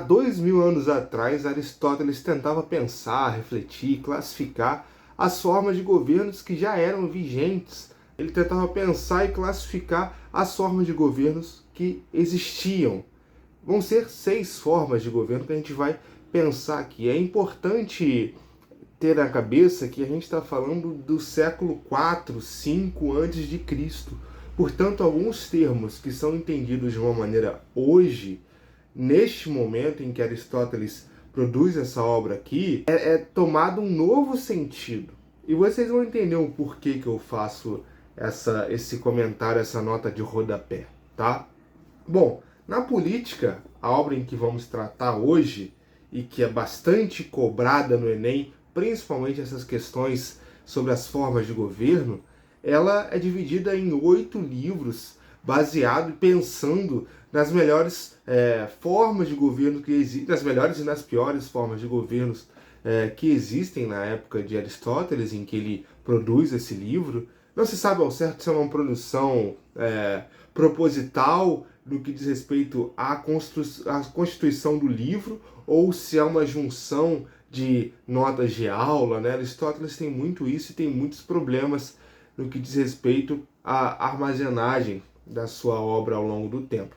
2000 anos atrás, Aristóteles tentava pensar, refletir, classificar as formas de governos que já eram vigentes. Ele tentava pensar e classificar as formas de governos que existiam. Vão ser 6 formas de governo que a gente vai pensar aqui. É importante ter na cabeça que a gente está falando do século 4, 5 antes de Cristo. Portanto, alguns termos que são entendidos de uma maneira hoje, neste momento em que Aristóteles produz essa obra aqui, é tomado um novo sentido. E vocês vão entender o porquê que eu faço esse comentário, essa nota de rodapé, tá? Bom, na política, a obra em que vamos tratar hoje, e que é bastante cobrada no Enem, principalmente essas questões sobre as formas de governo, ela é dividida em 8 livros, baseado e pensando nas melhores formas de governo que existem, nas melhores e nas piores formas de governos que existem na época de Aristóteles, em que ele produz esse livro. Não se sabe ao certo se é uma produção proposital no que diz respeito à constituição do livro, ou se é uma junção de notas de aula, né? Aristóteles tem muito isso e tem muitos problemas no que diz respeito à armazenagem da sua obra ao longo do tempo.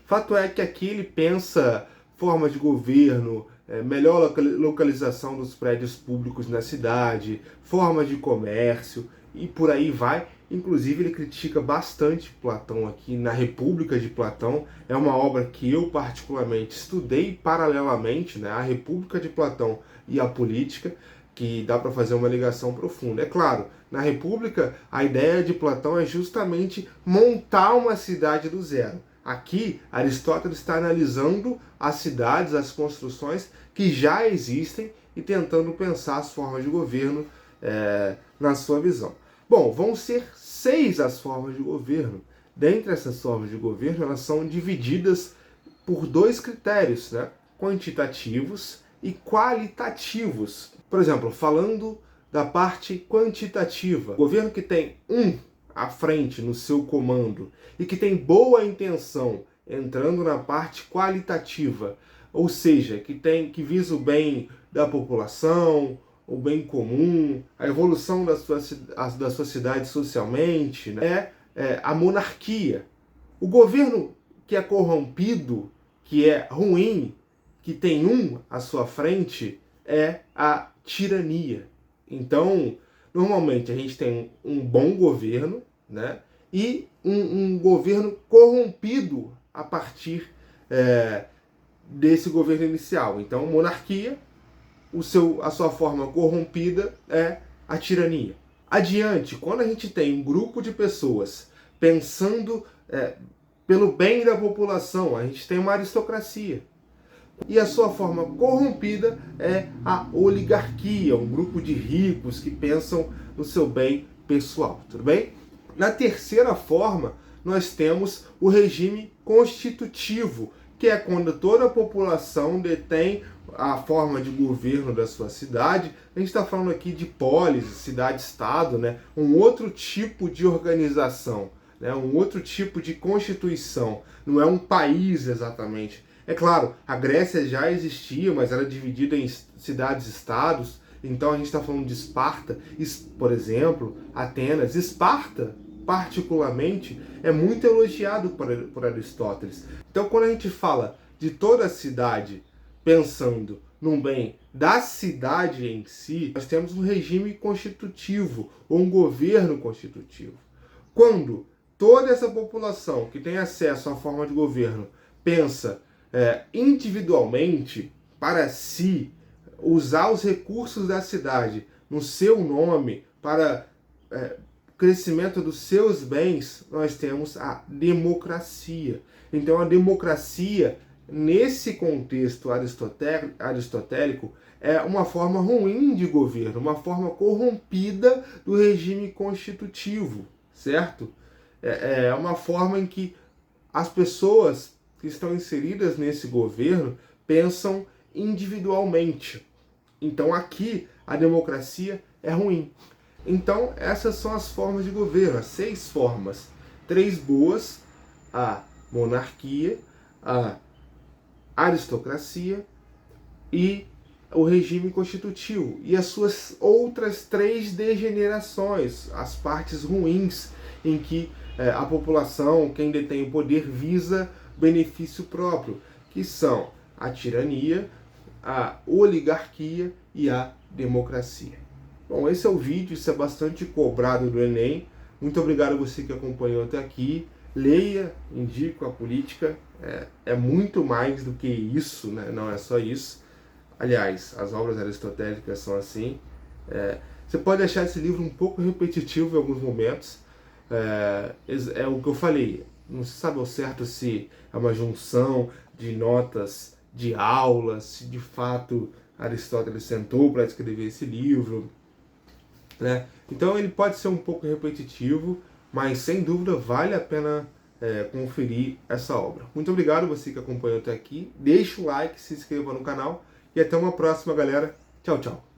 Fato é que aqui ele pensa forma de governo, melhor localização dos prédios públicos na cidade, forma de comércio e por aí vai. Inclusive ele critica bastante Platão aqui na República de Platão. É uma obra que eu particularmente estudei paralelamente, né, a República de Platão e a política, que dá para fazer uma ligação profunda. É claro, na República a ideia de Platão é justamente montar uma cidade do zero. Aqui, Aristóteles está analisando as cidades, as construções que já existem e tentando pensar as formas de governo na sua visão. Bom, vão ser 6 as formas de governo. Dentre essas formas de governo, elas são divididas por 2 critérios, né? Quantitativos e qualitativos. Por exemplo, falando da parte quantitativa, o governo que tem à frente no seu comando e que tem boa intenção entrando na parte qualitativa, ou seja, que visa o bem da população, o bem comum, a evolução da sua cidade socialmente, né? A monarquia. O governo que é corrompido, que é ruim, que tem à sua frente, é a tirania. Então, normalmente a gente tem um bom governo, né, e um governo corrompido a partir desse governo inicial. Então, monarquia, a sua forma corrompida é a tirania. Adiante, quando a gente tem um grupo de pessoas pensando pelo bem da população, a gente tem uma aristocracia. E a sua forma corrompida é a oligarquia, um grupo de ricos que pensam no seu bem pessoal, tudo bem? Na terceira forma, nós temos o regime constitutivo, que é quando toda a população detém a forma de governo da sua cidade. A gente está falando aqui de polis, cidade-estado, né? Um outro tipo de organização, né? Um outro tipo de constituição. Não é um país exatamente. É claro, a Grécia já existia, mas era dividida em cidades-estados. Então a gente está falando de Esparta, por exemplo, Atenas. Esparta, particularmente, é muito elogiado por Aristóteles. Então quando a gente fala de toda a cidade pensando no bem da cidade em si, nós temos um regime constitutivo, ou um governo constitutivo. Quando toda essa população que tem acesso à forma de governo pensa individualmente, para si, usar os recursos da cidade no seu nome, para crescimento dos seus bens, nós temos a democracia. Então a democracia, nesse contexto aristotélico, é uma forma ruim de governo, uma forma corrompida do regime constitutivo, certo? É uma forma em que as pessoas que estão inseridas nesse governo pensam individualmente. Então aqui a democracia é ruim. Então essas são as formas de governo, as 6 formas. 3 boas: a monarquia, a aristocracia e o regime constitutivo, e as suas outras três degenerações, as partes ruins em que a população, quem detém o poder, visa benefício próprio, que são a tirania, a oligarquia e a democracia. Bom, esse é o vídeo, isso é bastante cobrado do Enem. Muito obrigado a você que acompanhou até aqui. Leia, indico a política, é muito mais do que isso, né? Não é só isso. Aliás, as obras aristotélicas são assim. Você pode achar esse livro um pouco repetitivo em alguns momentos. É o que eu falei, não se sabe ao certo se é uma junção de notas de aula, se de fato Aristóteles sentou para escrever esse livro, né? Então ele pode ser um pouco repetitivo, mas sem dúvida vale a pena conferir essa obra. Muito obrigado você que acompanhou até aqui. Deixa o like, se inscreva no canal e até uma próxima, galera. Tchau, tchau.